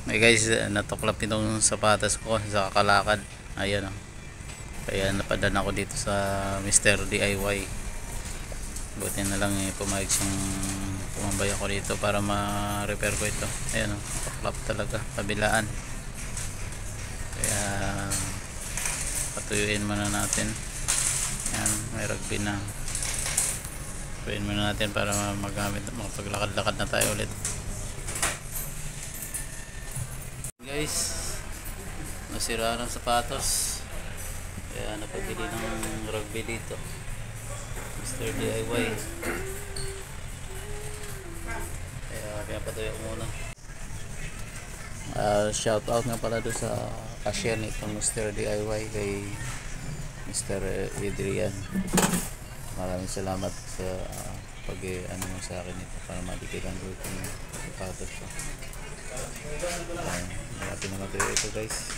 Hey guys, natuklap itong sapatos ko sa kakalakad. Ayan o. Kaya napadaan ako dito sa Mr. DIY. Buti na lang pumayag siyang tumambay ako dito para ma-repair ko ito. Ayan o, natuklap talaga, kabilaan. Kaya patuyuin muna natin. Ayan, may rugby na. Patuyuin muna natin para magamit, mapaglakad-lakad na tayo ulit. Guys, nasira ng sapatos, kaya napabili ng rugby dito, Mr. DIY. Kaya pinapatuyo ko muna. Shout out nga pala doon sa cashier nitong Mr. DIY, kay Mr. Adrian. Maraming salamat sa pag-ano mo sa akin ito para madikitan ko itong sapatos ko. Malapit na matuyo ito guys.